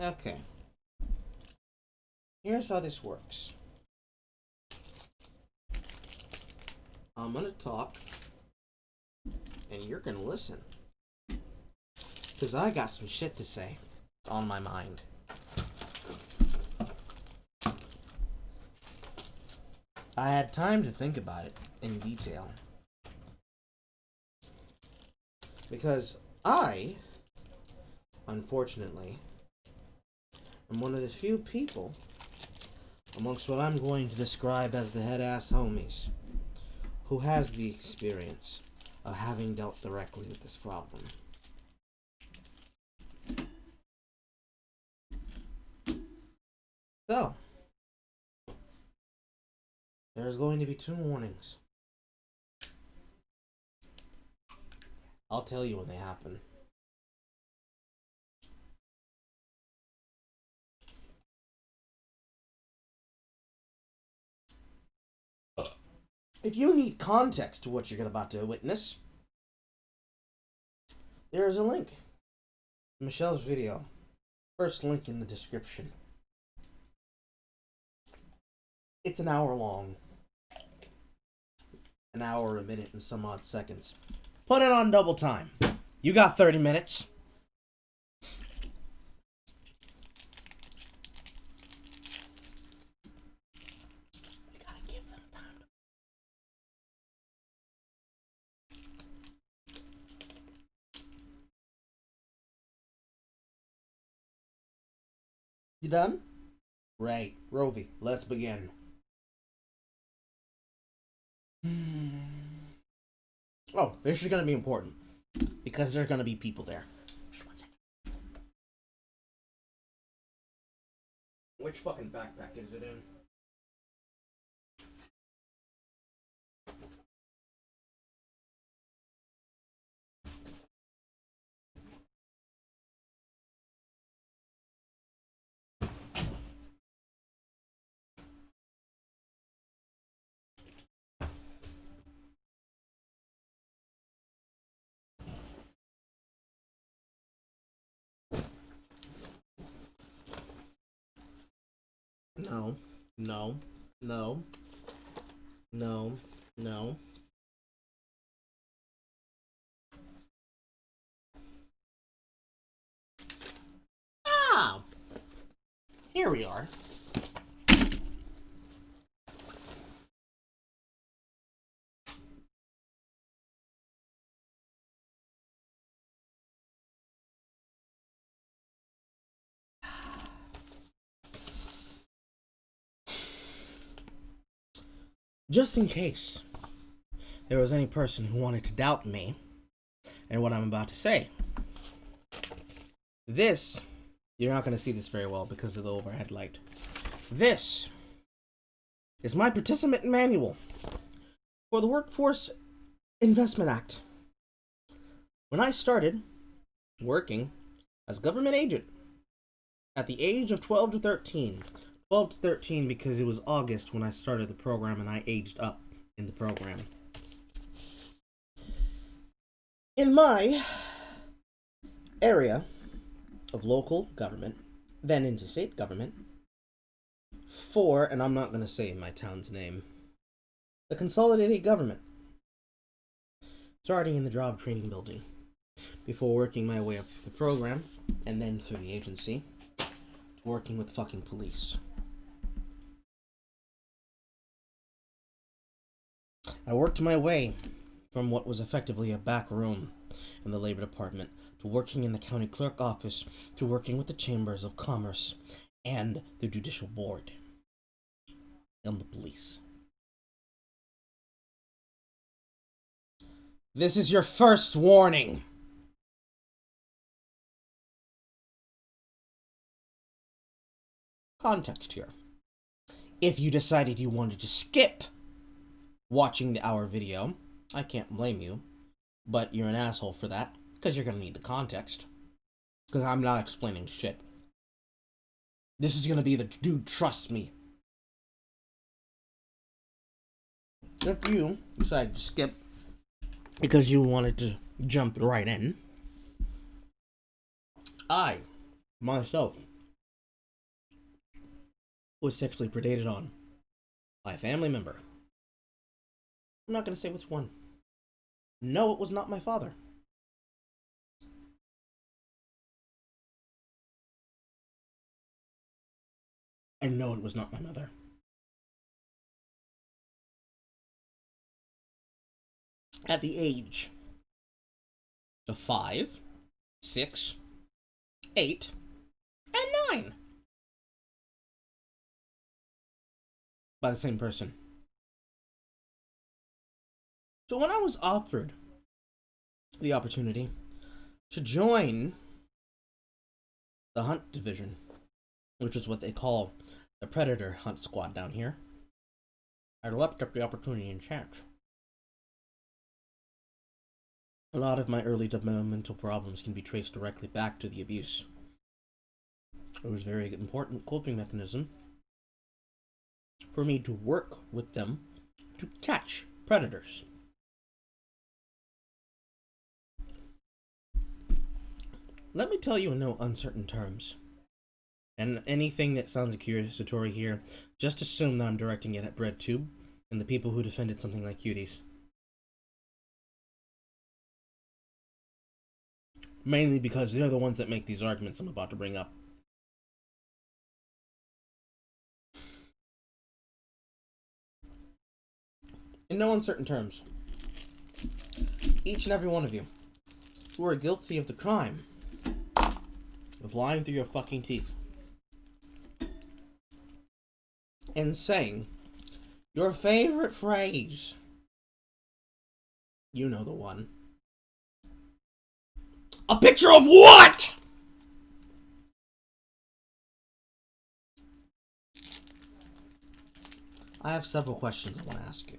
Okay. Here's how this works. I'm gonna talk, and you're gonna listen. Because I got some shit to say on my mind. I had time to think about it in detail. Because I, unfortunately, am one of the few people amongst what I'm going to describe as the head-ass homies who has the experience of having dealt directly with this problem. So, there's going to be 2 warnings. I'll tell you when they happen. If you need context to what you're about to witness, there is a link. Michelle's video. First link in the description. It's an hour long. An hour, a minute, and some odd seconds. Put it on double time. You got 30 minutes. You gotta give them time. You done? Right. Rovi, let's begin. Oh, this is gonna be important. Because there's gonna be people there. Just 1 second. Which fucking backpack is it in? No. No. No. No. No. Ah! Here we are. Just in case there was any person who wanted to doubt me and what I'm about to say. This, you're not going to see this very well because of the overhead light. This is my participant manual for the Workforce Investment Act. When I started working as a government agent at the age of 12 to 13, 12 to 13 because it was August when I started the program and I aged up in the program. In my area of local government, then into state government, for, and I'm not going to say my town's name, the consolidated government, starting in the job training building, before working my way up through the program, and then through the agency, to working with fucking police. I worked my way from what was effectively a back room in the labor department to working in the county clerk office to working with the chambers of commerce and the judicial board and the police. This is your first warning. Context here. If you decided you wanted to skip watching our video, I can't blame you, but you're an asshole for that, because you're going to need the context. Because I'm not explaining shit. This is going to be the dude, trust me. If you decide to skip because you wanted to jump right in, I, myself, was sexually predated on by a family member. I'm not going to say which one. No, it was not my father. And no, it was not my mother. At the age of 5, 6, 8, and 9. By the same person. So when I was offered the opportunity to join the hunt division, which is what they call the predator hunt squad down here, I leapt up the opportunity and chance. A lot of my early developmental problems can be traced directly back to the abuse. It was a very important coping mechanism for me to work with them to catch predators. Let me tell you in no uncertain terms, and anything that sounds accusatory here, just assume that I'm directing it at BreadTube and the people who defended something like cuties. Mainly because they're the ones that make these arguments I'm about to bring up. In no uncertain terms, each and every one of you who are guilty of the crime of lying through your fucking teeth and saying your favorite phrase, you know the one. A picture of what? I have several questions I want to ask you.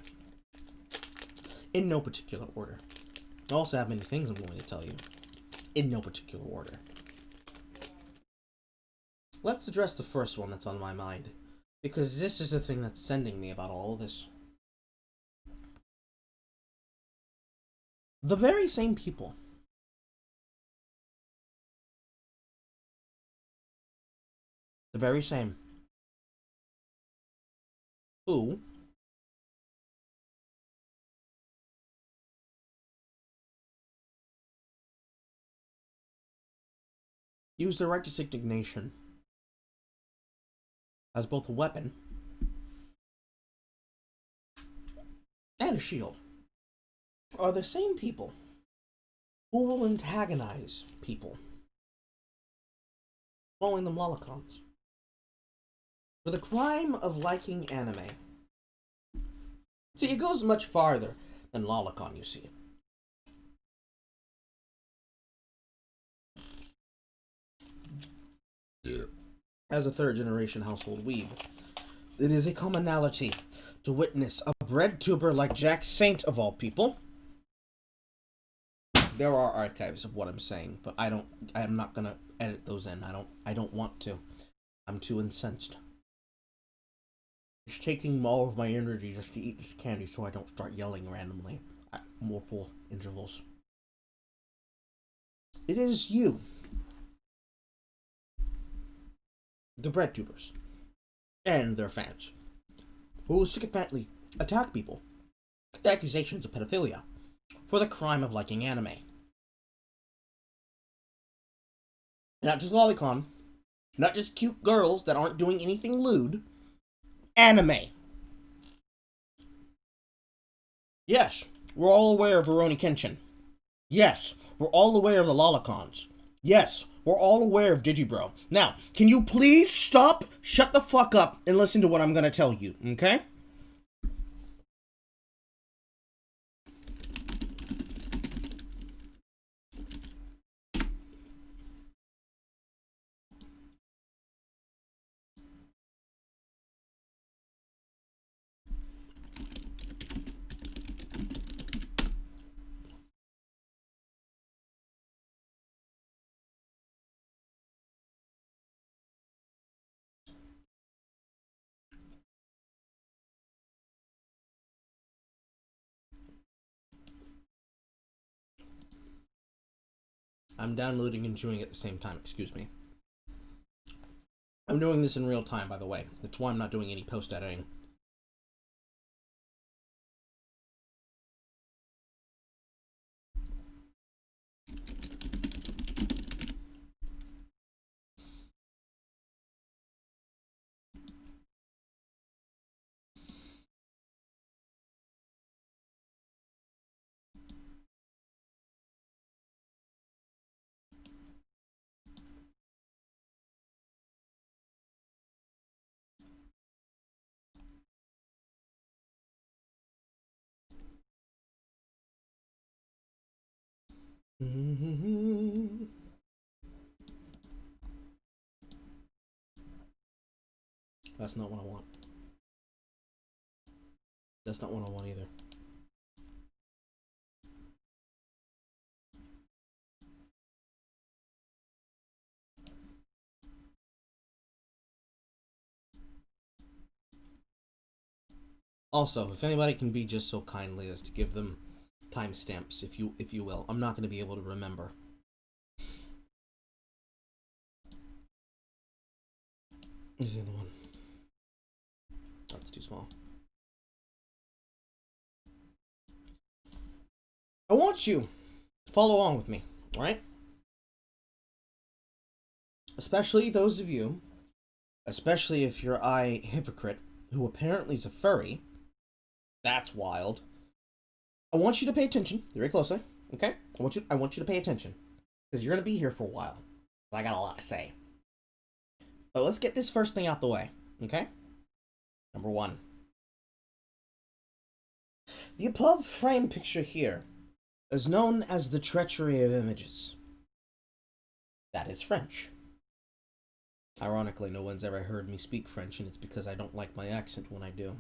In no particular order. I also have many things I'm going to tell you. In no particular order. Let's address the first one that's on my mind, because this is the thing that's sending me about all of this. The very same people the very same who use their righteous indignation as both a weapon and a shield are the same people who will antagonize people, calling them lolicons, for the crime of liking anime. See, it goes much farther than lolicon, you see. As a third-generation household weeb, it is a commonality to witness a bread tuber like Jack Saint, of all people. There are archives of what I'm saying, but I'm not gonna edit those in. I don't want to. I'm too incensed. It's taking all of my energy just to eat this candy so I don't start yelling randomly at multiple intervals. It is you, the bread tubers, and their fans, who will sycophantly attack people with accusations of pedophilia for the crime of liking anime. Not just lolicon, not just cute girls that aren't doing anything lewd. Anime. Yes, we're all aware of Rurouni Kenshin. Yes, we're all aware of the lolicons. Yes, we're all aware of Digibro. Now, can you please stop, shut the fuck up, and listen to what I'm gonna tell you, okay? I'm downloading and chewing at the same time, excuse me. I'm doing this in real time, by the way. That's why I'm not doing any post-editing. That's not what I want. That's not what I want either. Also, if anybody can be just so kindly as to give them timestamps, if you will, I'm not going to be able to remember. This is the other one. Oh, it's too small. I want you to follow along with me, alright? Especially those of you, especially if you're a hypocrite, who apparently is a furry. That's wild. I want you to pay attention very closely, okay? I want you to pay attention. Because you're going to be here for a while. I got a lot to say. But let's get this first thing out the way, okay? Number 1. The above frame picture here is known as the treachery of images. That is French. Ironically, no one's ever heard me speak French, and it's because I don't like my accent when I do.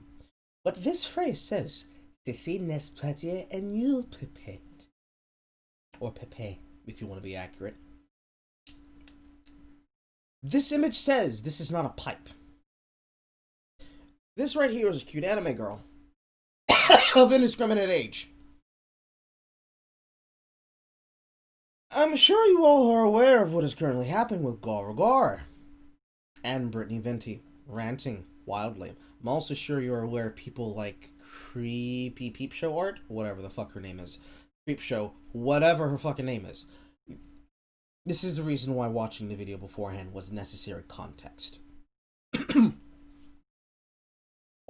But this phrase says, Ceci n'est pas un nul pipette. Or pepe, if you want to be accurate. This image says this is not a pipe. This right here is a cute anime girl of indiscriminate age. I'm sure you all are aware of what is currently happening with Gar and Brittany Venti ranting wildly. I'm also sure you're aware of people like Creepy Peep Show Art, whatever the fuck her name is. Creep Show, whatever her fucking name is. This is the reason why watching the video beforehand was necessary context. I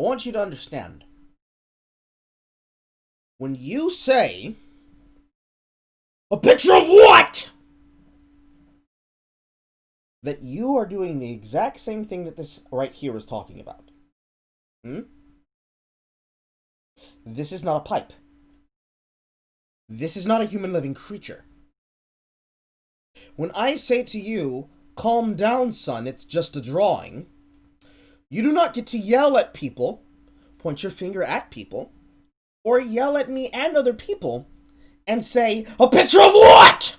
want you to understand. When you say, a picture of what? That you are doing the exact same thing that this right here is talking about. This is not a pipe. This is not a human living creature. When I say to you, calm down, son, it's just a drawing, you do not get to yell at people, point your finger at people, or yell at me and other people and say, a picture of what?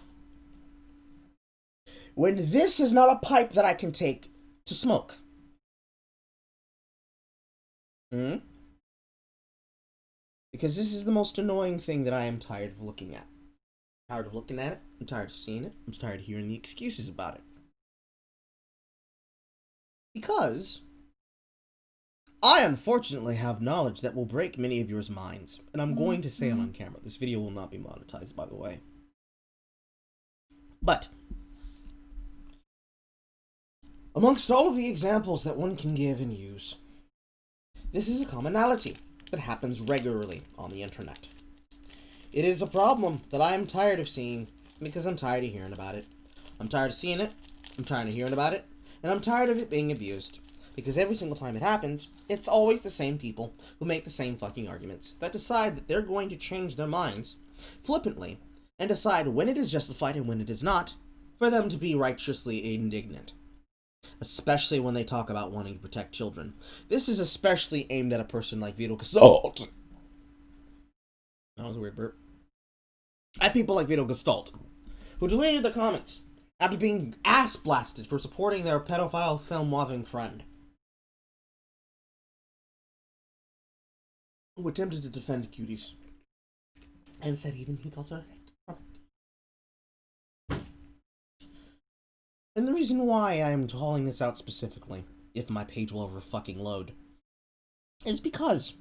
When this is not a pipe that I can take to smoke. Because this is the most annoying thing that I am tired of looking at. I'm tired of looking at it. I'm tired of seeing it. I'm tired of hearing the excuses about it. Because I unfortunately have knowledge that will break many of yours minds. And I'm going to say it on camera. This video will not be monetized, by the way. But amongst all of the examples that one can give and use, this is a commonality that happens regularly on the internet. It is a problem that I am tired of seeing because I'm tired of hearing about it. I'm tired of seeing it, I'm tired of hearing about it, and I'm tired of it being abused. Because every single time it happens, it's always the same people who make the same fucking arguments that decide that they're going to change their minds flippantly and decide when it is justified and when it is not for them to be righteously indignant. Especially when they talk about wanting to protect children. This is especially aimed at a person like Vito Gestalt. That was a weird burp. At people like Vito Gestalt, who deleted the comments after being ass blasted for supporting their pedophile film-loving friend, who attempted to defend cuties and said even he got a And the reason why I'm calling this out specifically, if my page will ever fucking load, is because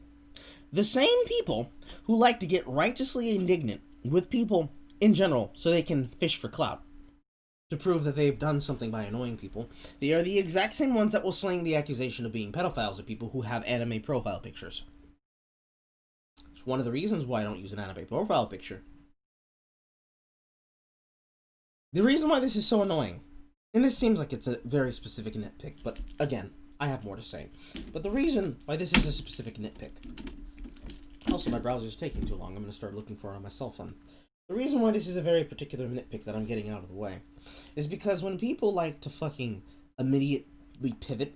the same people who like to get righteously indignant with people in general so they can fish for clout, to prove that they've done something by annoying people, they are the exact same ones that will sling the accusation of being pedophiles at people who have anime profile pictures. It's one of the reasons why I don't use an anime profile picture. The reason why this is so annoying, and this seems like it's a very specific nitpick, but again, I have more to say. But the reason why this is a specific nitpick, also my browser's taking too long, I'm going to start looking for it on my cell phone. The reason why this is a very particular nitpick that I'm getting out of the way is because when people like to fucking immediately pivot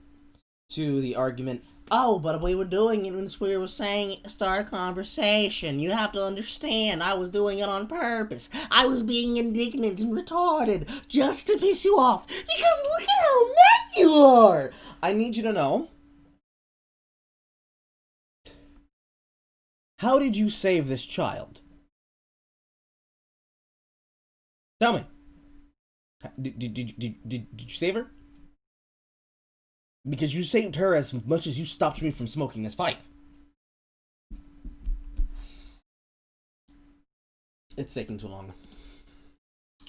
to the argument, oh, but we were doing it when we were saying start a conversation. You have to understand, I was doing it on purpose. I was being indignant and retarded just to piss you off. Because look at how mad you are! I need you to know, how did you save this child? Tell me. Did you save her? Because you saved her as much as you stopped me from smoking this pipe. It's taking too long.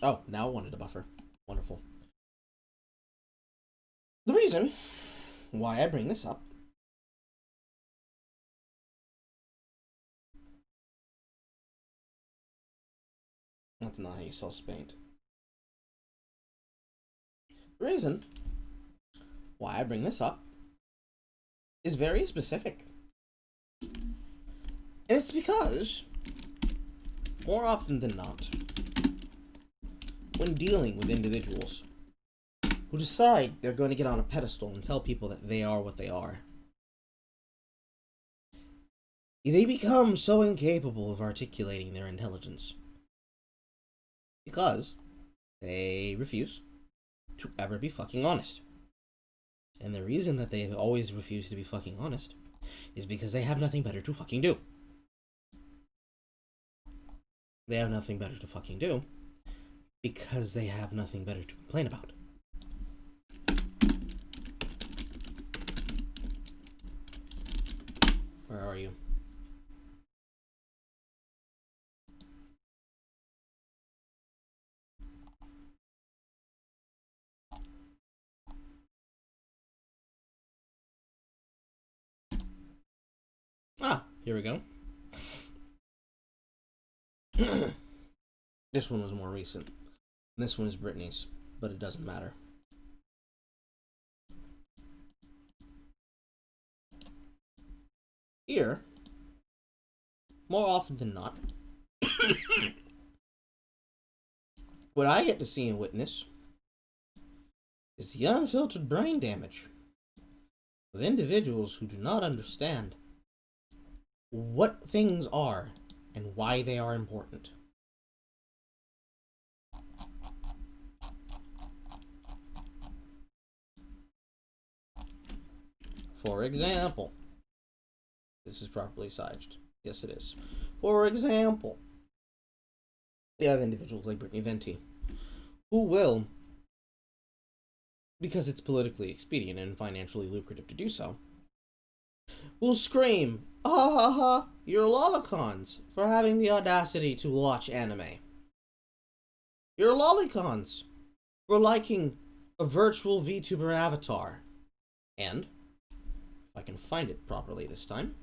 Oh, now I wanted a buffer. Wonderful. The reason why I bring this up that's not how you sell paint. The reason why I bring this up is very specific. And it's because, more often than not, when dealing with individuals who decide they're going to get on a pedestal and tell people that they are what they are, they become so incapable of articulating their intelligence because they refuse to ever be fucking honest. And the reason that they always refuse to be fucking honest is because they have nothing better to fucking do. They have nothing better to fucking do because they have nothing better to complain about. Where are you? Ah, here we go. This one was more recent. This one is Britney's, but it doesn't matter. Here, more often than not, what I get to see and witness is the unfiltered brain damage of individuals who do not understand what things are and why they are important. For example, this is properly sized. Yes, it is. For example, you have individuals like Brittany Venti who will, because it's politically expedient and financially lucrative to do so, will scream, ah ha ha, you're lolicons for having the audacity to watch anime. You're lolicons for liking a virtual VTuber avatar. And, if I can find it properly this time,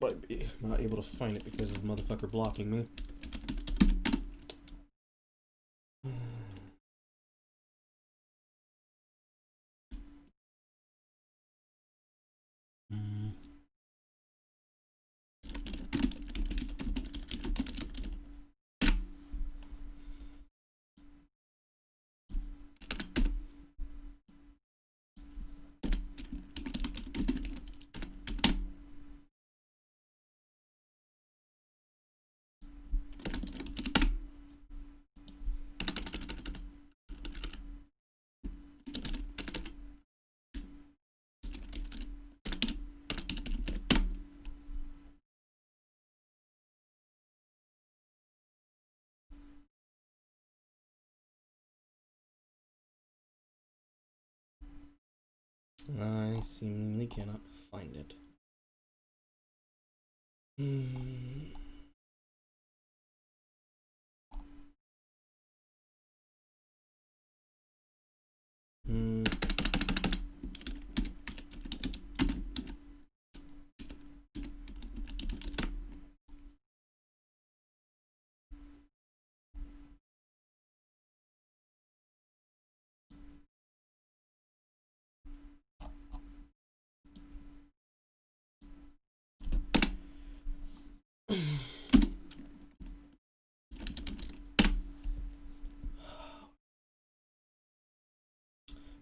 but I'm not able to find it because of the motherfucker blocking me. I seemingly cannot find it. Hmm. Hmm.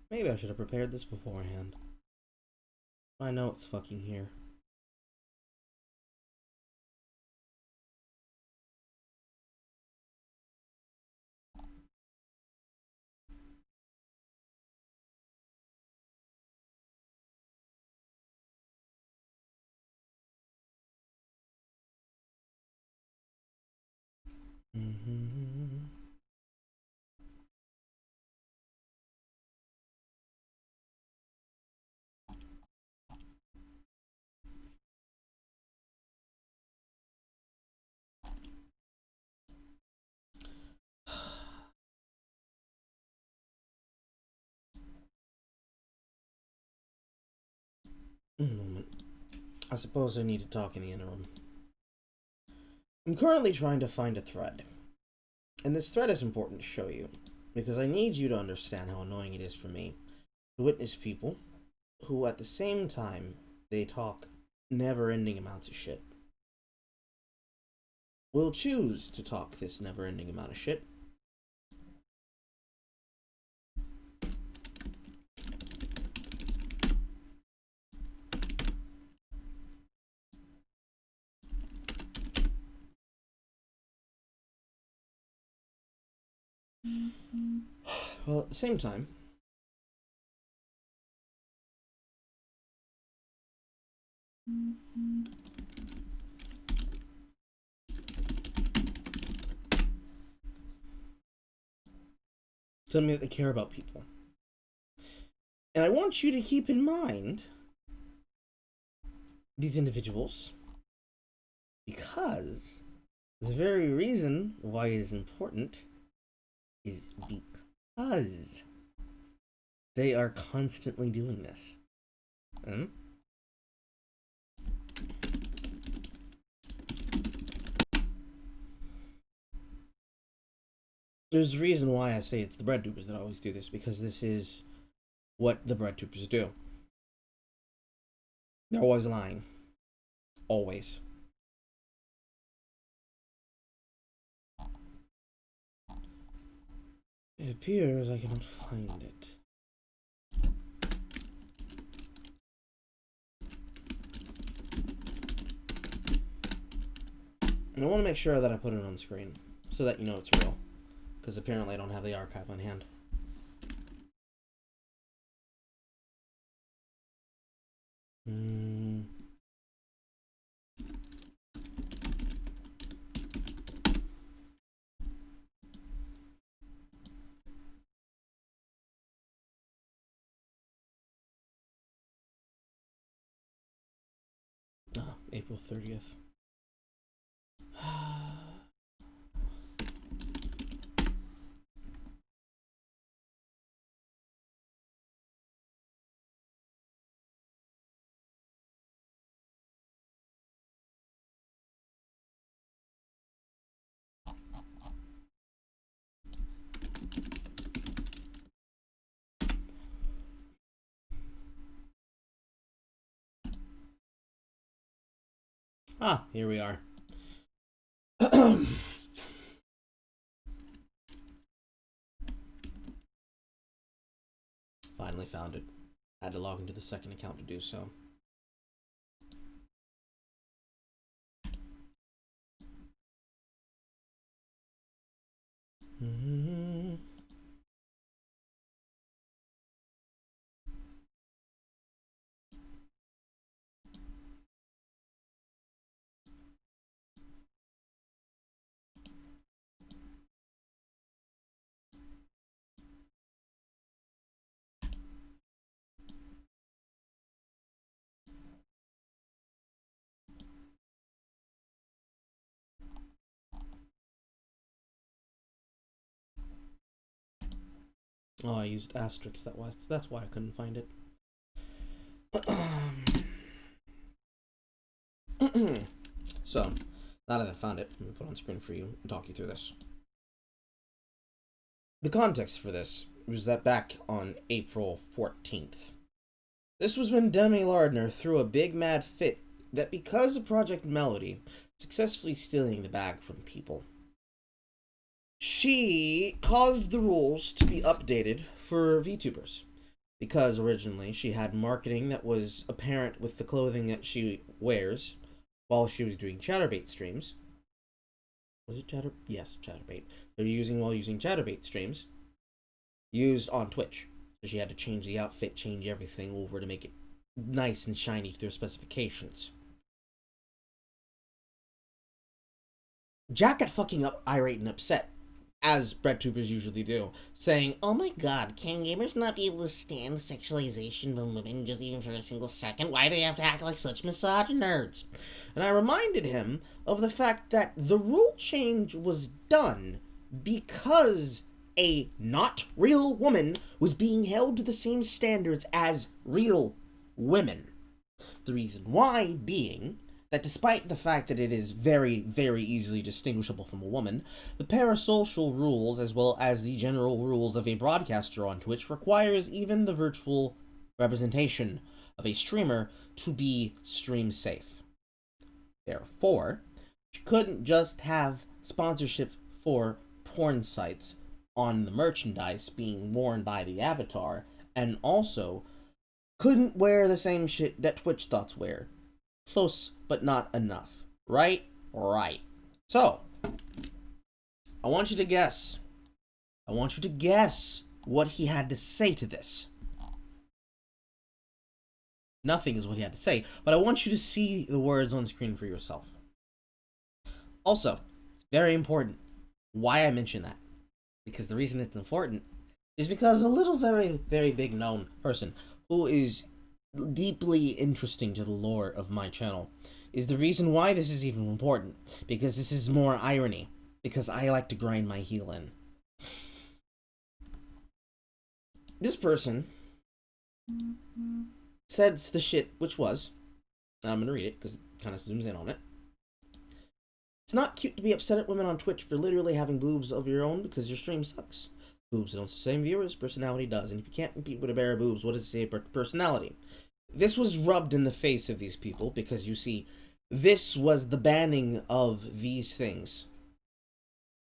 Maybe I should have prepared this beforehand. I know it's fucking here. Mm-hmm. Moment. I suppose I need to talk in the interim. I'm currently trying to find a thread. And this thread is important to show you, because I need you to understand how annoying it is for me to witness people who, at the same time, they talk never ending amounts of shit, will choose to talk this never ending amount of shit. Well, at the same time, tell me that they care about people. And I want you to keep in mind these individuals, because the very reason why it is important is because they are constantly doing this. Hmm? There's a reason why I say it's the bread tubers that always do this, because this is what the bread tubers do. They're always lying. Always. It appears I cannot find it. And I want to make sure that I put it on screen so that you know it's real, because apparently I don't have the archive on hand. Hmm. Oh, April 30th. Here we are. Finally found it. Had to log into the second account to do so. Mm-hmm. Oh, I used asterisks. That's why I couldn't find it. So, now that I found it, let me put it on screen for you and talk you through this. The context for this was that back on April 14th, this was when Demi Lardner threw a big mad fit that because of Project Melody successfully stealing the bag from people, she caused the rules to be updated for VTubers. Because originally she had marketing that was apparent with the clothing that she wears while she was doing Chatterbait streams. Was it Chatter? Yes, Chatterbait. They're using while using Chatterbait streams, used on Twitch. So she had to change the outfit, change everything over to make it nice and shiny to their specifications. Jack got fucking irate and upset, as BreadTubers usually do, saying, "Oh my god, can gamers not be able to stand sexualization of women just even for a single second? Why do they have to act like such misogynerds?" And I reminded him of the fact that the rule change was done because a not real woman was being held to the same standards as real women. The reason why being that despite the fact that it is very, very easily distinguishable from a woman, the parasocial rules as well as the general rules of a broadcaster on Twitch requires even the virtual representation of a streamer to be stream safe. Therefore, she couldn't just have sponsorship for porn sites on the merchandise being worn by the avatar, and also couldn't wear the same shit that Twitch thoughts wear. Close, but not enough. Right? Right. So, I want you to guess. I want you to guess what he had to say to this. Nothing is what he had to say, but I want you to see the words on screen for yourself. Also, it's very important why I mention that. Because the reason it's important is because a little very, very big known person who is deeply interesting to the lore of my channel is the reason why this is even important, because this is more irony, because I like to grind my heel in. This person said the shit, which was, I'm gonna read it because it kind of zooms in on it. "It's not cute to be upset at women on Twitch for literally having boobs of your own because your stream sucks. Boobs don't sustain viewers, personality does, and if you can't compete with a pair of boobs, what does it say about personality?" This was rubbed in the face of these people because, you see, this was the banning of these things.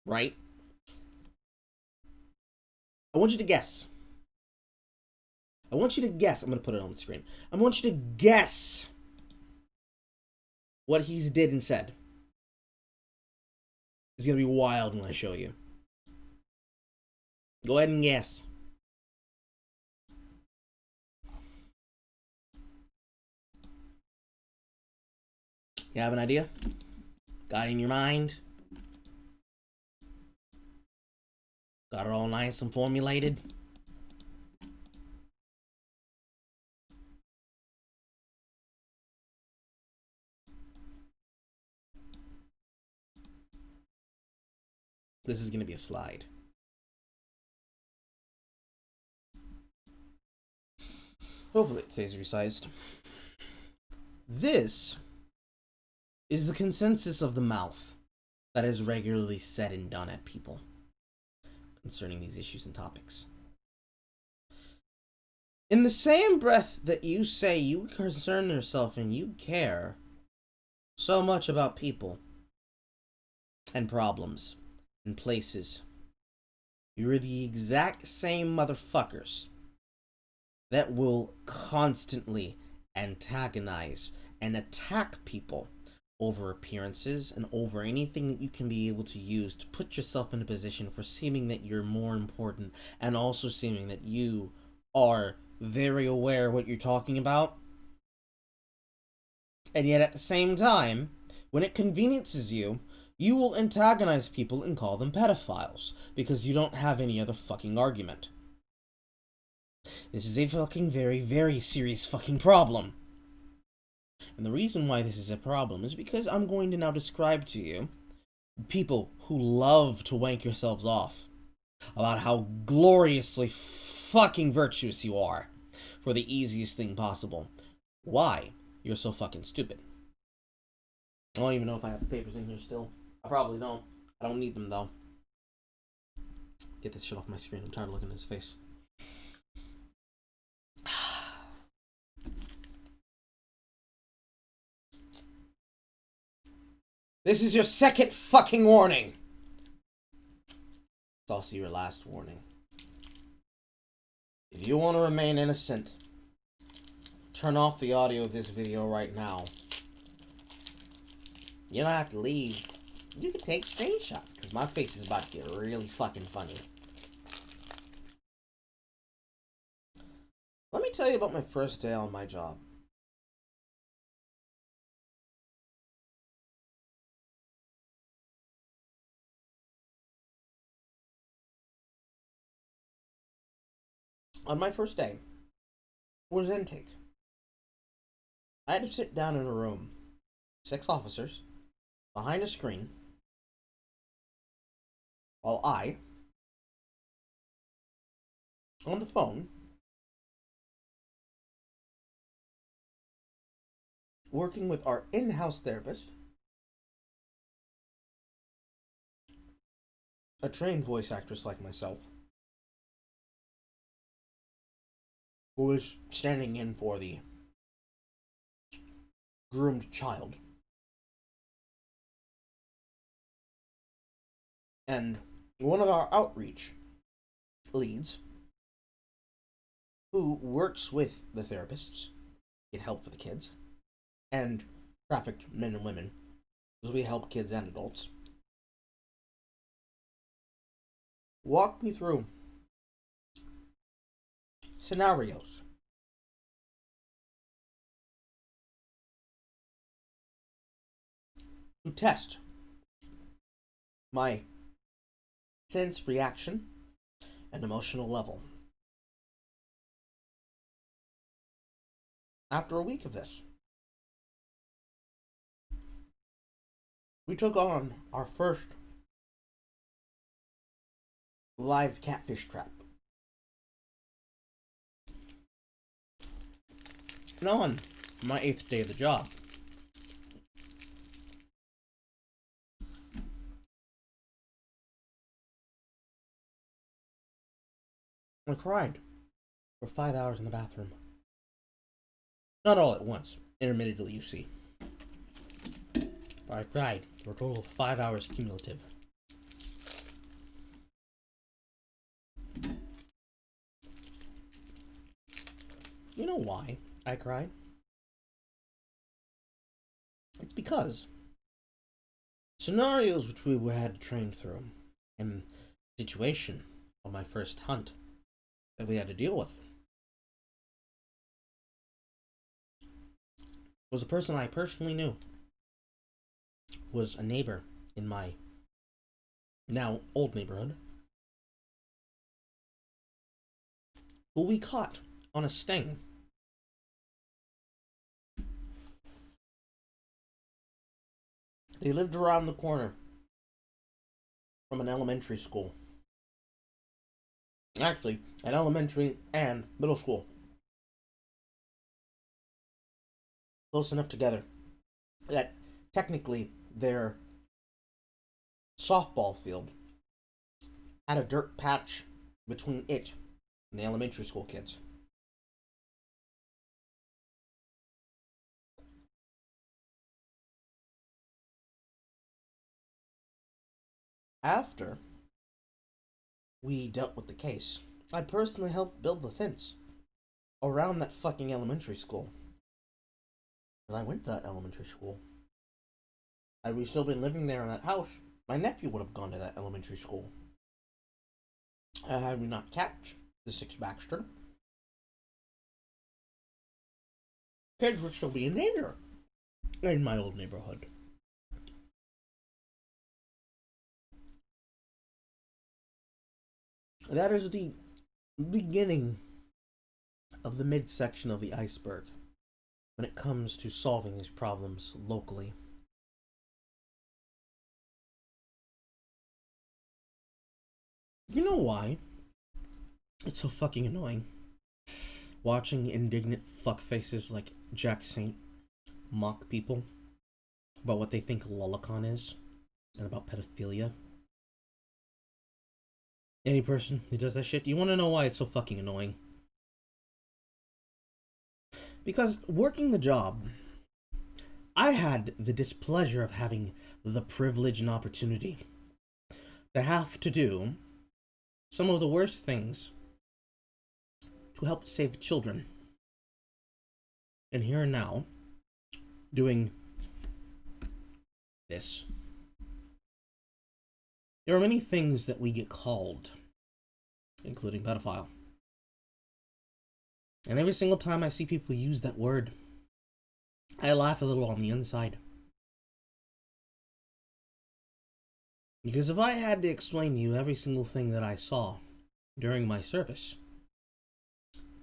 Right? I want you to guess. I want you to guess. I'm going to put it on the screen. I want you to guess what he did and said. It's going to be wild when I show you. Go ahead and guess. You have an idea? Got it in your mind? Got it all nice and formulated? This is going to be a slide. Hopefully it stays resized. This is the consensus of the mouth that is regularly said and done at people concerning these issues and topics. In the same breath that you say you concern yourself and you care so much about people and problems and places, you're the exact same motherfuckers that will constantly antagonize and attack people over appearances and over anything that you can be able to use to put yourself in a position for seeming that you're more important, and also seeming that you are very aware of what you're talking about. And yet at the same time, when it conveniences you, you will antagonize people and call them pedophiles because you don't have any other fucking argument. This is a fucking very, very serious fucking problem. And the reason why this is a problem is because I'm going to now describe to you people who love to wank yourselves off about how gloriously fucking virtuous you are for the easiest thing possible. Why? You're so fucking stupid. I don't even know if I have the papers in here still. I probably don't. I don't need them though. Get this shit off my screen. I'm tired of looking at his face. This is your second fucking warning. It's also your last warning. If you want to remain innocent, turn off the audio of this video right now. You don't have to leave. You can take screenshots, because my face is about to get really fucking funny. Let me tell you about my first day on my job. On my first day was intake. I had to sit down in a room, 6 officers, behind a screen, while I, on the phone, working with our in-house therapist, a trained voice actress like myself, who was standing in for the groomed child, and one of our outreach leads, who works with the therapists, get help for the kids, and trafficked men and women, because we help kids and adults, walked me through scenarios to test my sense reaction and emotional level. After a week of this, we took on our first live catfish trap. And on my 8th day of the job, I cried for 5 hours in the bathroom. Not all at once, intermittently, you see. But I cried for a total of 5 hours cumulative. You know why I cried? It's because scenarios which we had to train through, and situation on my first hunt that we had to deal with, was a person I personally knew, was a neighbor in my now old neighborhood, who we caught on a sting. They lived around the corner from an elementary school. Actually, an elementary and middle school. Close enough together that technically their softball field had a dirt patch between it and the elementary school kids. After we dealt with the case, I personally helped build the fence around that fucking elementary school. And I went to that elementary school. Had we still been living there in that house, my nephew would have gone to that elementary school. Had we not catch the 6 Baxter, kids would still be in danger in my old neighborhood. That is the beginning of the midsection of the iceberg when it comes to solving these problems locally. You know why It's so fucking annoying. Watching indignant fuckfaces like Jack Saint mock people about what they think lolicon is and about pedophilia. Any person who does that shit, you want to know why it's so fucking annoying? Because working the job, I had the displeasure of having the privilege and opportunity to have to do some of the worst things to help save children. And here and now, doing this. There are many things that we get called, including pedophile. And every single time I see people use that word, I laugh a little on the inside. Because if I had to explain to you every single thing that I saw during my service,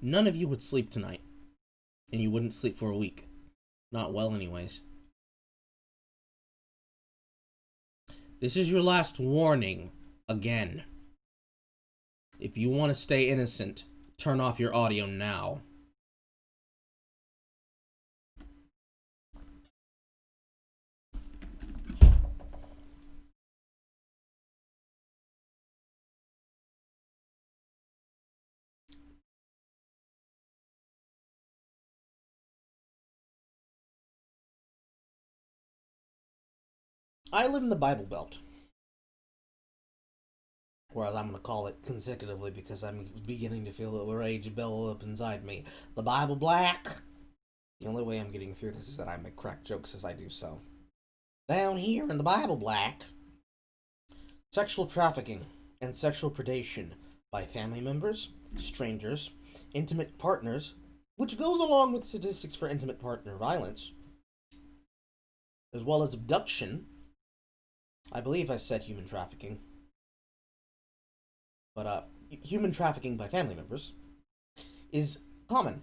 none of you would sleep tonight. And you wouldn't sleep for a week. Not well, anyways. This is your last warning, again. If you want to stay innocent, turn off your audio now. I live in the Bible Belt. Whereas I'm going to call it consecutively because I'm beginning to feel a rage build up inside me. The Bible Black. The only way I'm getting through this is that I make crack jokes as I do so. Down here in the Bible Black, sexual trafficking and sexual predation by family members, strangers, intimate partners, which goes along with statistics for intimate partner violence, as well as abduction. I believe I said human trafficking. But human trafficking by family members is common.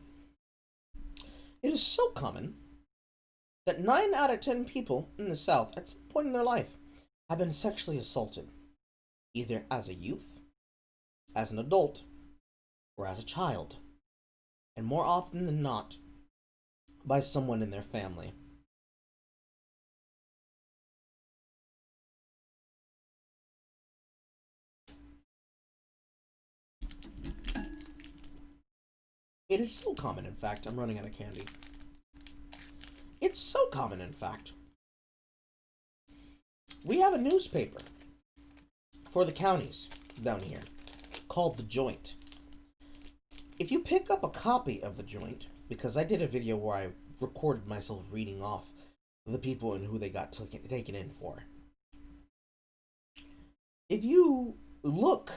It is so common that 9 out of 10 people in the South at some point in their life have been sexually assaulted, either as a youth, as an adult, or as a child, and more often than not, by someone in their family. It is so common, in fact. I'm running out of candy. It's so common, in fact. We have a newspaper for the counties down here called The Joint. If you pick up a copy of The Joint, because I did a video where I recorded myself reading off the people and who they got taken in for. If you look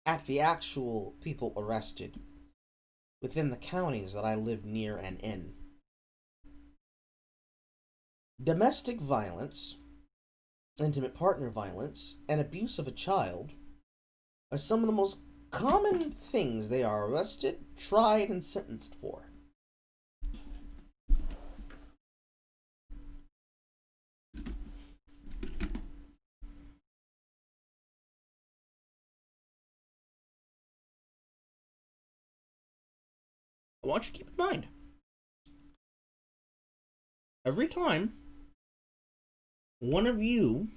at the actual people arrested within the counties that I live near and in, domestic violence, intimate partner violence, and abuse of a child are some of the most common things they are arrested, tried, and sentenced for. I want you to keep in mind, every time one of you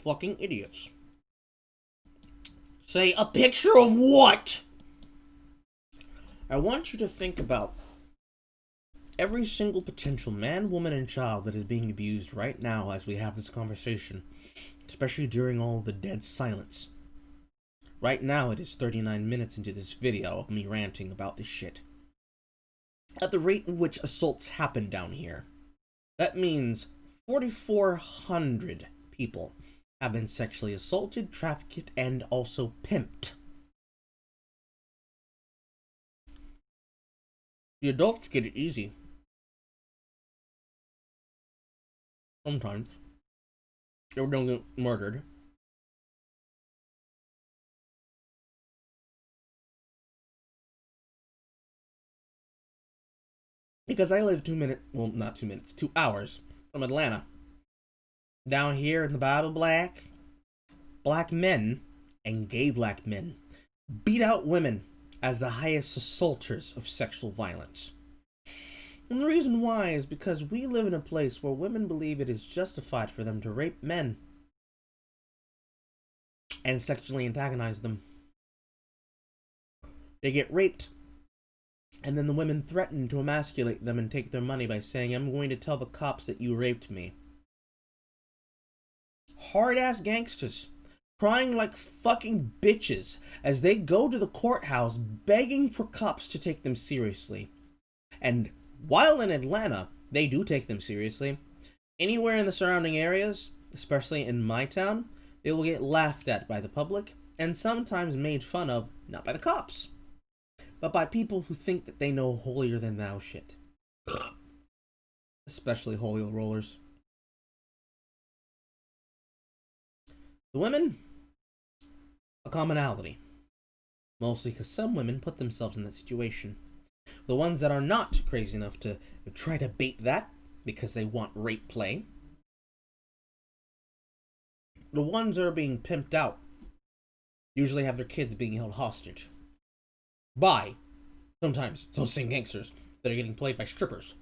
fucking idiots say a picture of what, I want you to think about every single potential man, woman, and child that is being abused right now as we have this conversation, especially during all the dead silence. Right now, it is 39 minutes into this video of me ranting about this shit. At the rate in which assaults happen down here, that means 4,400 people have been sexually assaulted, trafficked, and also pimped. The adults get it easy. Sometimes. They don't get murdered. Because I live 2 hours from Atlanta. Down here in the Bible Black, black men and gay black men beat out women as the highest assaulters of sexual violence. And the reason why is because we live in a place where women believe it is justified for them to rape men and sexually antagonize them. They get raped, and then the women threaten to emasculate them and take their money by saying, "I'm going to tell the cops that you raped me." Hard-ass gangsters, crying like fucking bitches as they go to the courthouse begging for cops to take them seriously. And while in Atlanta, they do take them seriously, anywhere in the surrounding areas, especially in my town, they will get laughed at by the public and sometimes made fun of, not by the cops, but by people who think that they know holier than thou shit. Especially holy rollers. The women, a commonality. Mostly because some women put themselves in that situation. The ones that are not crazy enough to try to bait that because they want rape play. The ones that are being pimped out usually have their kids being held hostage by, sometimes, those same gangsters that are getting played by strippers.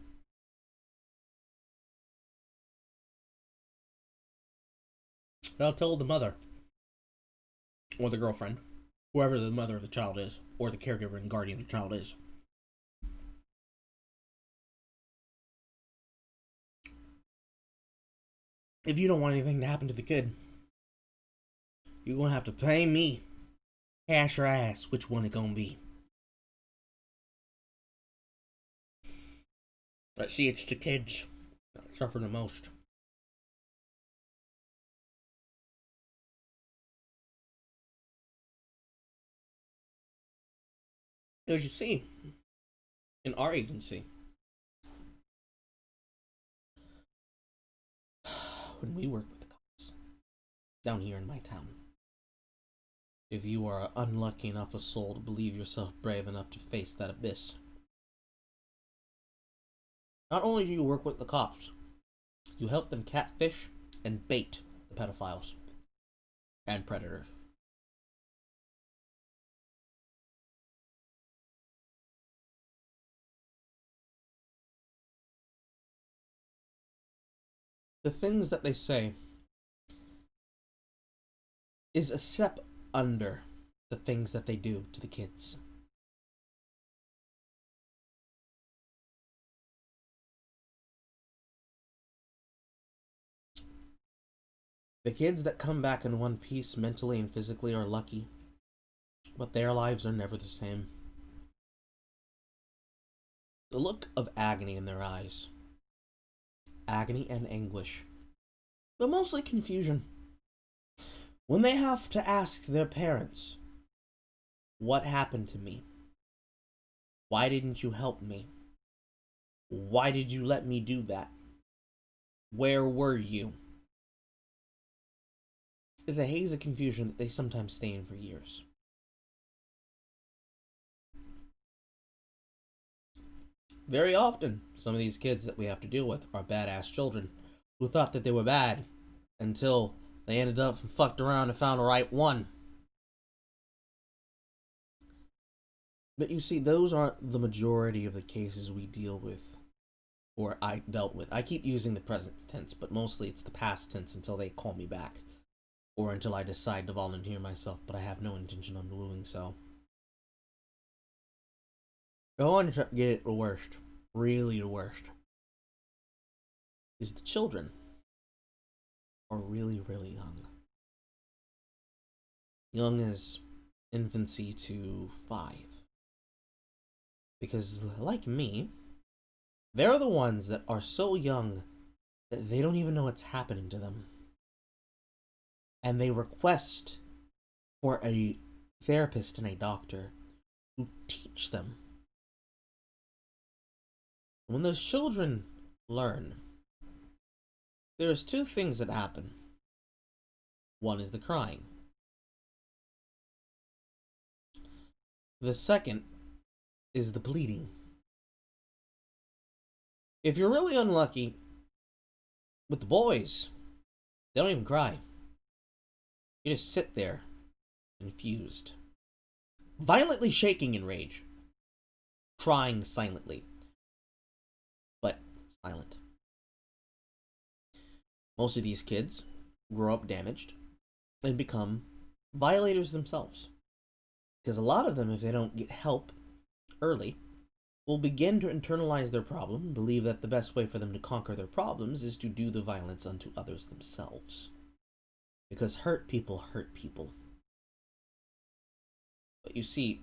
They'll tell the mother, or the girlfriend, whoever the mother of the child is, or the caregiver and guardian of the child is, if you don't want anything to happen to the kid, you're gonna have to pay me. Cash or ass, which one it gonna be? But see, it's the kids that suffer the most. As you see, in our agency, when we work with the cops down here in my town, if you are unlucky enough a soul to believe yourself brave enough to face that abyss, not only do you work with the cops, you help them catfish and bait the pedophiles and predators. The things that they say is a step under the things that they do to the kids. The kids that come back in one piece mentally and physically are lucky, but their lives are never the same. The look of agony in their eyes, agony and anguish, but mostly confusion, when they have to ask their parents, "What happened to me? Why didn't you help me? Why did you let me do that? Where were you?" Is a haze of confusion that they sometimes stay in for years. Very often, some of these kids that we have to deal with are badass children who thought that they were bad until they ended up and fucked around and found the right one. But you see, those aren't the majority of the cases we deal with, or I dealt with. I keep using the present tense, but mostly it's the past tense until they call me back, or until I decide to volunteer myself, but I have no intention on doing so. Go on to get it the worst, really the worst, is the children are really, really young. Young as infancy to 5. Because, like me, they're the ones that are so young that they don't even know what's happening to them. And they request for a therapist and a doctor who teach them. When those children learn, there's 2 things that happen. One is the crying. The second is the bleeding. If you're really unlucky with the boys, they don't even cry. You just sit there, confused. violently shaking in rage, crying silently, but silent. Most of these kids grow up damaged and become violators themselves. Because a lot of them, if they don't get help early, will begin to internalize their problem and believe that the best way for them to conquer their problems is to do the violence unto others themselves. Because hurt people hurt people. But you see,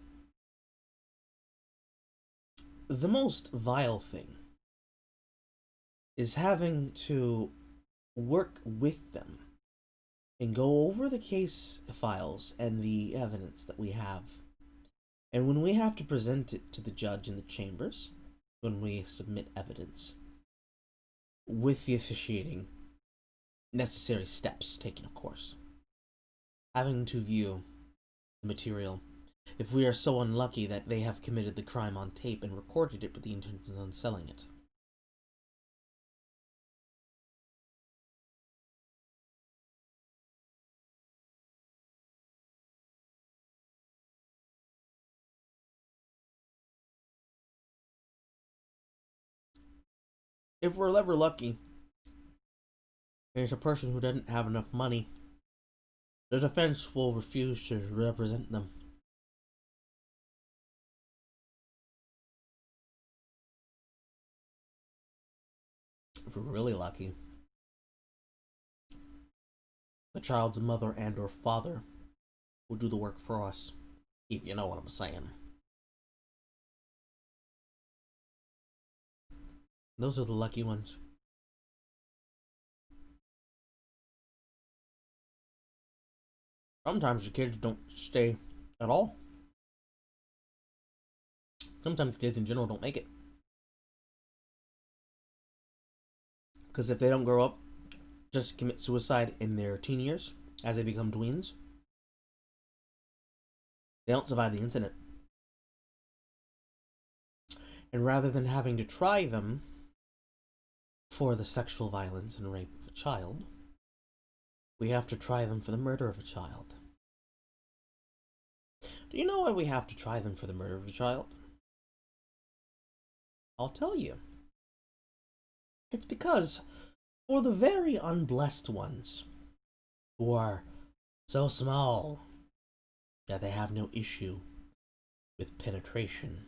the most vile thing is having to work with them and go over the case files and the evidence that we have. And when we have to present it to the judge in the chambers, when we submit evidence, with the officiating necessary steps taken, of course, having to view the material, if we are so unlucky that they have committed the crime on tape and recorded it with the intention on selling it. If we're ever lucky, there's a person who doesn't have enough money, the defense will refuse to represent them. If we're really lucky, the child's mother and or father will do the work for us, if you know what I'm saying. Those are the lucky ones. Sometimes the kids don't stay at all. Sometimes kids in general don't make it. Because if they don't grow up, just commit suicide in their teen years, as they become tweens, they don't survive the incident. And rather than having to try them for the sexual violence and rape of a child, we have to try them for the murder of a child. Do you know why we have to try them for the murder of a child? I'll tell you. It's because for the very unblessed ones, who are so small that they have no issue with penetration,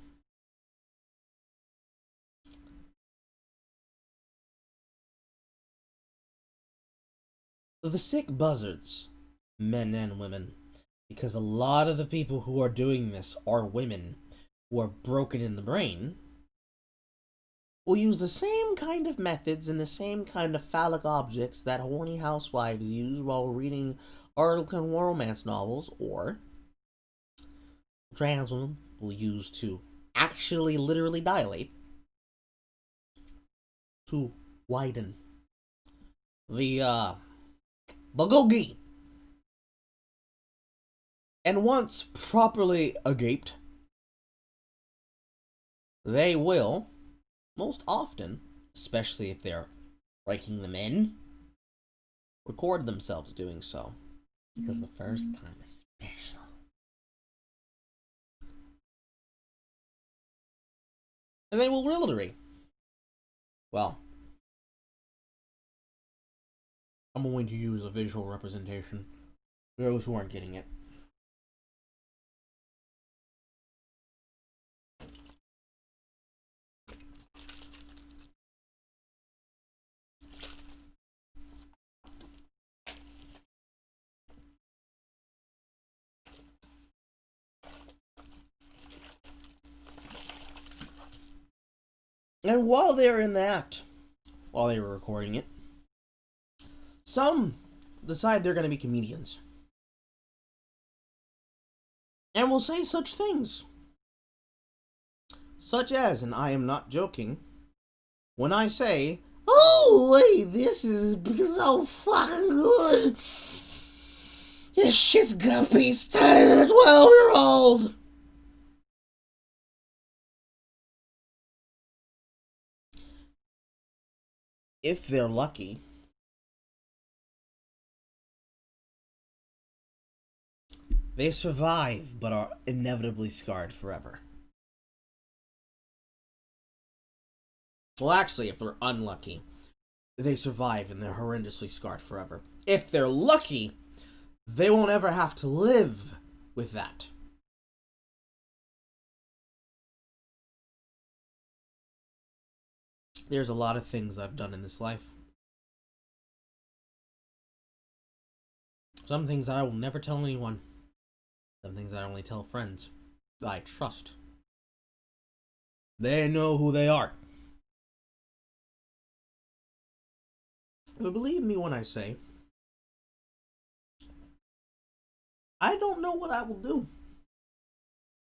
the sick buzzards, men and women, because a lot of the people who are doing this are women who are broken in the brain, will use the same kind of methods and the same kind of phallic objects that horny housewives use while reading Arlequin romance novels, or trans women will use to actually literally dilate, to widen the bulgogi. And once properly agaped, they will, most often, especially if they're breaking them in, record themselves doing so. Because the first time is special. And they will realtory. Well, I'm going to use a visual representation for those who aren't getting it. And while they're in the act, while they were recording it, some decide they're going to be comedians. And will say such things. Such as, and I am not joking, when I say, "Oh, wait, this is so fucking good. This shit's gonna be started at a 12-year-old. If they're lucky, They survive, but are inevitably scarred forever. Well, actually, if they're unlucky, they survive and they're horrendously scarred forever. If they're lucky, they won't ever have to live with that. There's a lot of things I've done in this life. Some things I will never tell anyone. Some things I only tell friends that I trust. They know who they are. But believe me when I say, I don't know what I will do.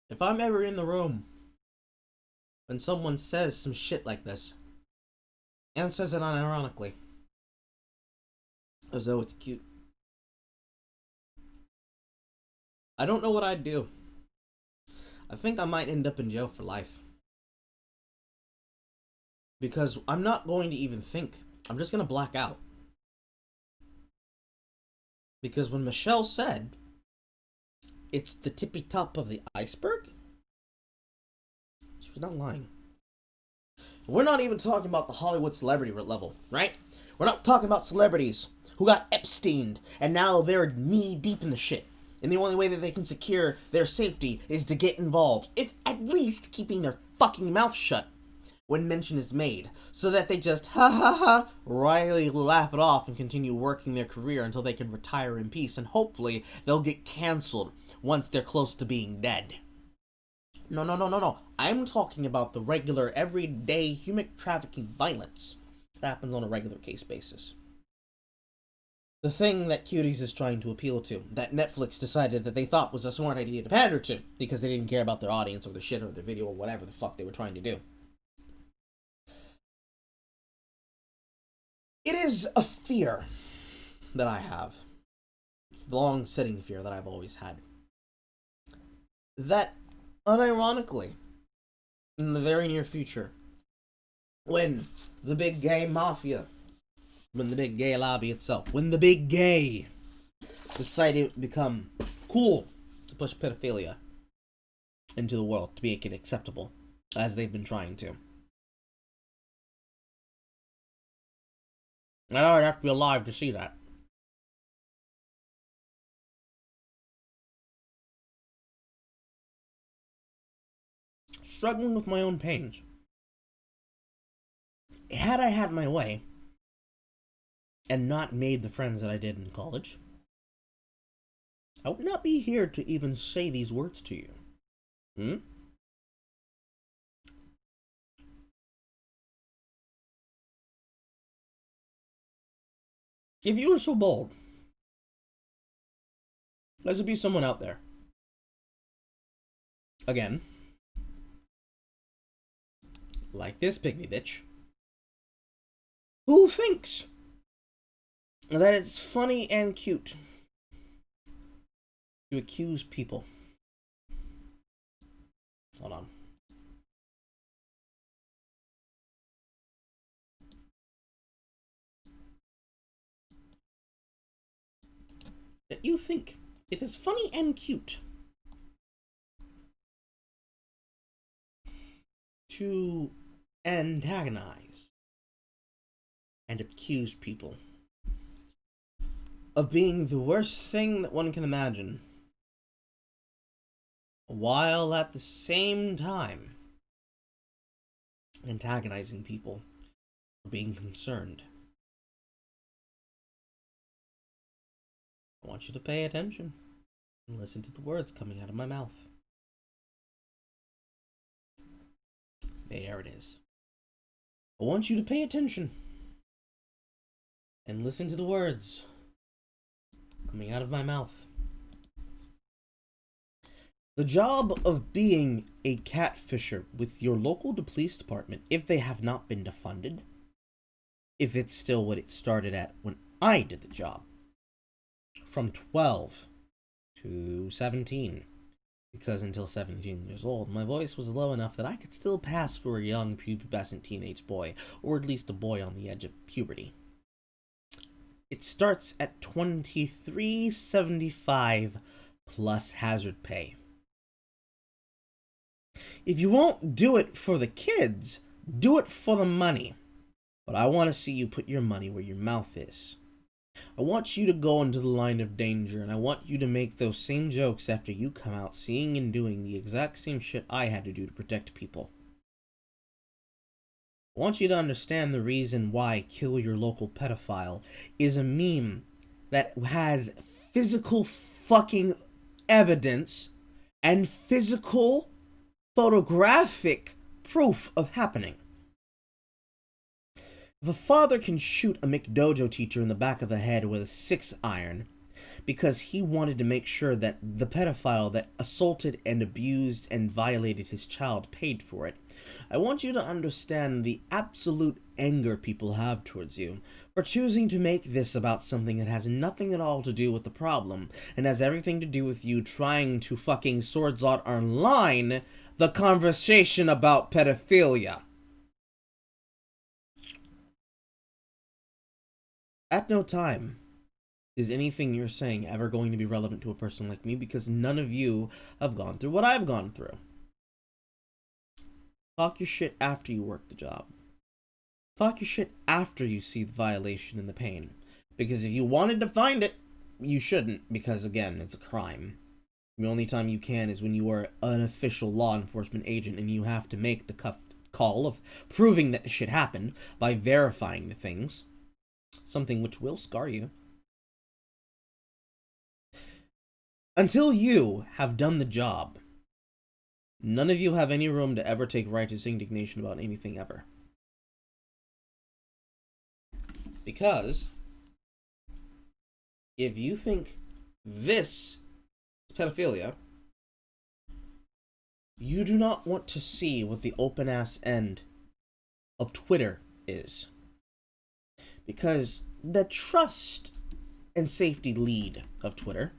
If I'm ever in the room when someone says some shit like this, and says it unironically, as though it's cute, I don't know what I'd do. I think I might end up in jail for life. Because I'm not going to even think. I'm just going to black out. Because when Michelle said, it's the tippy top of the iceberg, she was not lying. We're not even talking about the Hollywood celebrity level, right? We're not talking about celebrities who got Epsteined and now they're knee deep in the shit. And the only way that they can secure their safety is to get involved. If at least keeping their fucking mouth shut when mention is made, so that they just wryly laugh it off and continue working their career until they can retire in peace, and hopefully they'll get cancelled once they're close to being dead. No. I'm talking about the regular, everyday human trafficking violence that happens on a regular case basis. The thing that Cuties is trying to appeal to, that Netflix decided that they thought was a smart idea to pander to, because they didn't care about their audience or their shit or their video or whatever the fuck they were trying to do. It is a fear that I have, long-sitting fear that I've always had, that, unironically, in the very near future, when the big gay mafia, when the big gay lobby itself, when the big gay decide it would become cool to push pedophilia into the world to make it acceptable, as they've been trying to. I know I'd have to be alive to see that. Struggling with my own pains. Had I had my way, and not made the friends that I did in college, I would not be here to even say these words to you. If you were so bold as to be someone out there, again, like this pygmy bitch, who thinks that it's funny and cute to accuse people. Hold on. That you think it is funny and cute to antagonize and accuse people of being the worst thing that one can imagine, while at the same time antagonizing people for being concerned. I want you to pay attention and listen to the words coming out of my mouth. There it is. I want you to pay attention and listen to the words coming out of my mouth. The job of being a catfisher with your local police department, if they have not been defunded, if it's still what it started at when I did the job, from 12 to 17, because until 17 years old, my voice was low enough that I could still pass for a young pubescent teenage boy, or at least a boy on the edge of puberty. It starts at $23.75 plus hazard pay. If you won't do it for the kids, do it for the money. But I want to see you put your money where your mouth is. I want you to go into the line of danger, and I want you to make those same jokes after you come out seeing and doing the exact same shit I had to do to protect people. I want you to understand the reason why Kill Your Local Pedophile is a meme that has physical fucking evidence and physical photographic proof of happening. If a father can shoot a McDojo teacher in the back of the head with a 6-iron because he wanted to make sure that the pedophile that assaulted and abused and violated his child paid for it, I want you to understand the absolute anger people have towards you for choosing to make this about something that has nothing at all to do with the problem and has everything to do with you trying to fucking Swords Art Online the conversation about pedophilia. At no time is anything you're saying ever going to be relevant to a person like me, because none of you have gone through what I've gone through. Talk your shit after you work the job. Talk your shit after you see the violation and the pain. Because if you wanted to find it, you shouldn't, because again, it's a crime. The only time you can is when you are an official law enforcement agent and you have to make the call of proving that the shit happened by verifying the things. Something which will scar you. Until you have done the job, none of you have any room to ever take righteous indignation about anything ever. Because if you think this is pedophilia, you do not want to see what the open-ass end of Twitter is. Because the trust and safety lead of Twitter,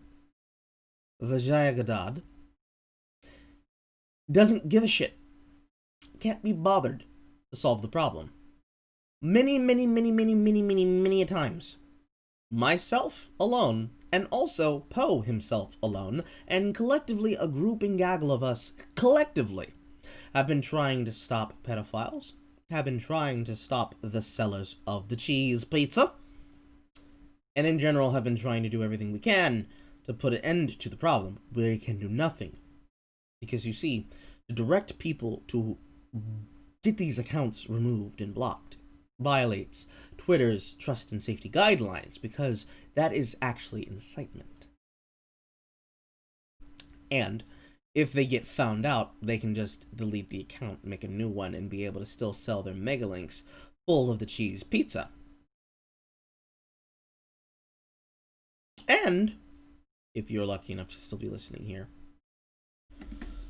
Vijaya Gadad, doesn't give a shit. Can't be bothered to solve the problem. Many a times. Myself alone, and also Poe himself alone, and collectively a group and gaggle of us collectively have been trying to stop pedophiles, have been trying to stop the sellers of the cheese pizza, and in general have been trying to do everything we can to put an end to the problem. We can do nothing. Because you see, to direct people to get these accounts removed and blocked violates Twitter's trust and safety guidelines, because that is actually incitement. And if they get found out, they can just delete the account, make a new one, and be able to still sell their mega links full of the cheese pizza. And if you're lucky enough to still be listening here,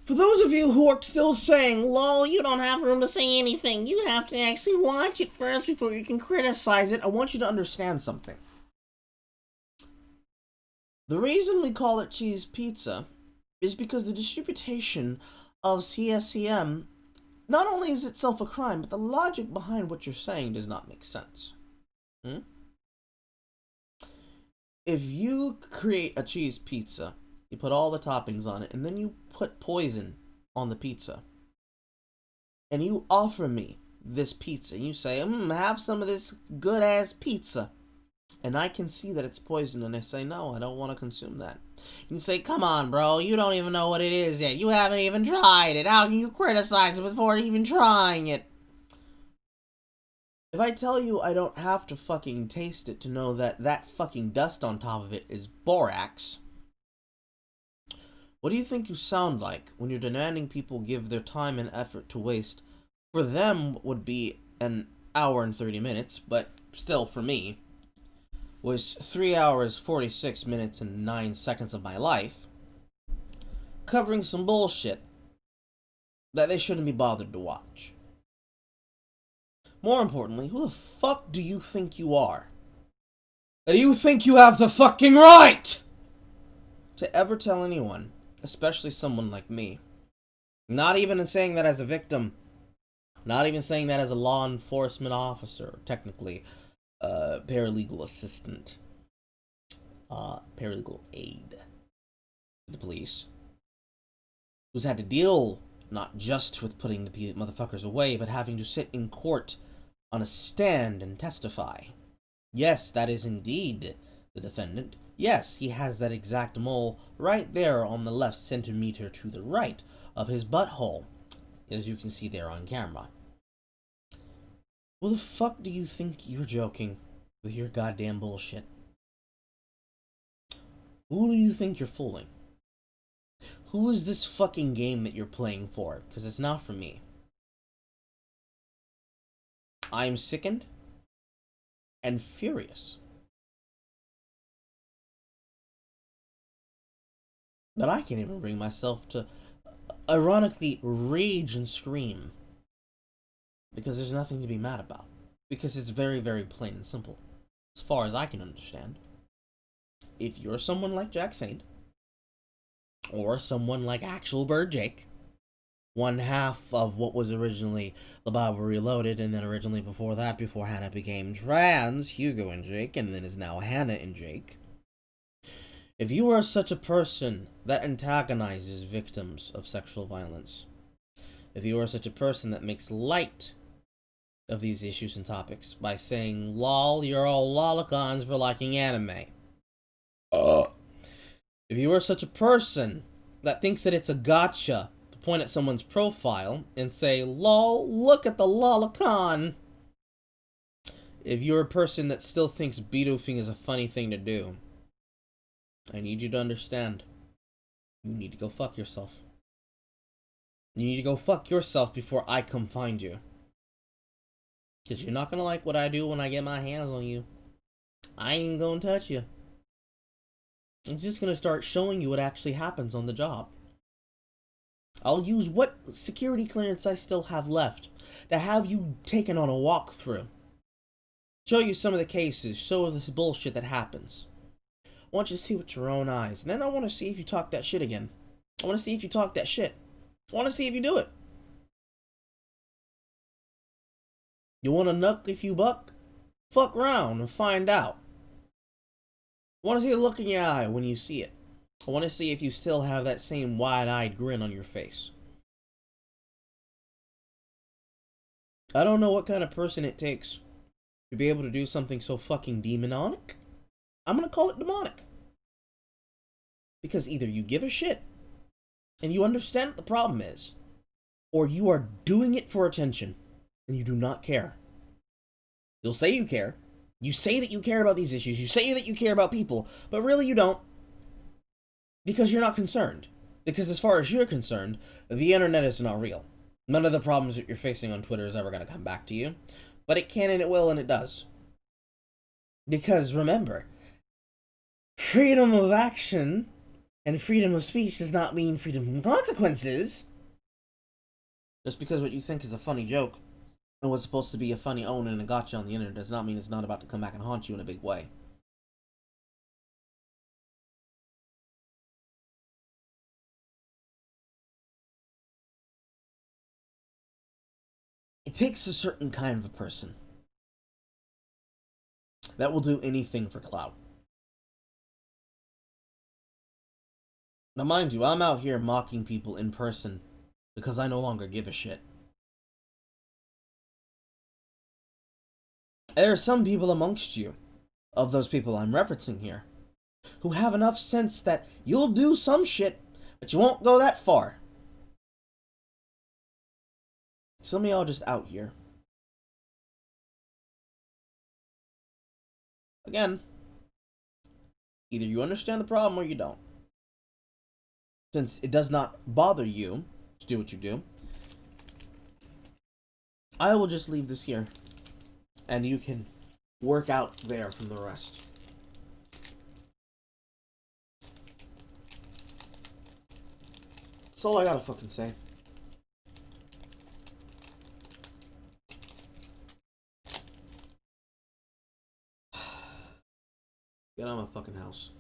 for those of you who are still saying, lol, you don't have room to say anything, you have to actually watch it first before you can criticize it, I want you to understand something. The reason we call it cheese pizza is because the distribution of CSCM, not only is itself a crime, but the logic behind what you're saying does not make sense. If you create a cheese pizza, you put all the toppings on it, and then you put poison on the pizza, and you offer me this pizza, and you say, have some of this good-ass pizza, and I can see that it's poison, and I say, no, I don't want to consume that. You say, come on, bro, you don't even know what it is yet. You haven't even tried it. How can you criticize it before even trying it? If I tell you I don't have to fucking taste it to know that that fucking dust on top of it is borax, what do you think you sound like when you're demanding people give their time and effort to waste? For them would be an hour and 30 minutes, but still for me was 3 hours, 46 minutes, and 9 seconds of my life covering some bullshit that they shouldn't be bothered to watch. More importantly, who the fuck do you think you are? Do you think you have the fucking right to ever tell anyone, especially someone like me, not even saying that as a victim, not even saying that as a law enforcement officer, technically, paralegal assistant, paralegal aide, with the police, who's had to deal not just with putting the motherfuckers away, but having to sit in court on a stand and testify. Yes, that is indeed the defendant. Yes, he has that exact mole right there on the left centimeter to the right of his butthole, as you can see there on camera. Well, the fuck do you think you're joking with your goddamn bullshit? Who do you think you're fooling? Who is this fucking game that you're playing for? Because it's not for me. I'm sickened and furious that I can't even bring myself to ironically rage and scream. Because there's nothing to be mad about. Because it's very, very plain and simple. As far as I can understand. If you're someone like Jack Saint, or someone like Actual Bird Jake, one half of what was originally the Bible Reloaded, and then originally before that, before Hannah became trans, Hugo and Jake, and then is now Hannah and Jake. If you are such a person that antagonizes victims of sexual violence, if you are such a person that makes light of these issues and topics by saying, lol, you're all lolicons for liking anime. If you are such a person that thinks that it's a gotcha to point at someone's profile and say, lol, look at the lolicon. If you're a person that still thinks Beethoven is a funny thing to do, I need you to understand. You need to go fuck yourself. You need to go fuck yourself before I come find you. Because you're not going to like what I do when I get my hands on you. I ain't going to touch you. I'm just going to start showing you what actually happens on the job. I'll use what security clearance I still have left to have you taken on a walkthrough. Show you some of the cases, show this bullshit that happens. I want you to see with your own eyes. And then I want to see if you talk that shit again. I want to see if you talk that shit. I want to see if you do it. You want to knuck if you buck? Fuck round and find out. I want to see the look in your eye when you see it. I want to see if you still have that same wide-eyed grin on your face. I don't know what kind of person it takes to be able to do something so fucking demonic. I'm going to call it demonic. Because either you give a shit and you understand what the problem is, or you are doing it for attention and you do not care. You'll say you care. You say that you care about these issues. You say that you care about people, but really you don't. Because you're not concerned. Because as far as you're concerned, the internet is not real. None of the problems that you're facing on Twitter is ever going to come back to you. But it can and it will and it does. Because remember, freedom of action and freedom of speech does not mean freedom from consequences. Just because what you think is a funny joke and what's supposed to be a funny own and a gotcha on the internet does not mean it's not about to come back and haunt you in a big way. It takes a certain kind of a person that will do anything for clout. Now, mind you, I'm out here mocking people in person because I no longer give a shit. There are some people amongst you, of those people I'm referencing here, who have enough sense that you'll do some shit, but you won't go that far. Some of y'all just out here. Again, either you understand the problem or you don't. Since it does not bother you to do what you do, I will just leave this here. And you can work out there from the rest. That's all I gotta fucking say. Get out of my fucking house.